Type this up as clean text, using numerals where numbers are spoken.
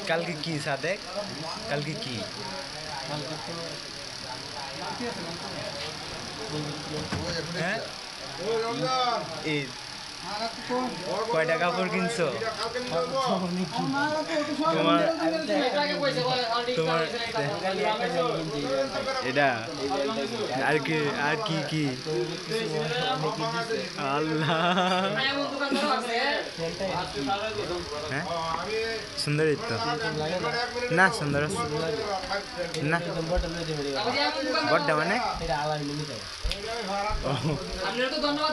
কালকে কি সাদেক কালকে কি হ্যাঁ ঈদ কয়টা কাপড় কিনছো তোমার তোমার এটা আর কি আর কি কি আল্লাহ হ্যাঁ সুন্দর তো না সুন্দর না বড়টা মানে ধন্যবাদ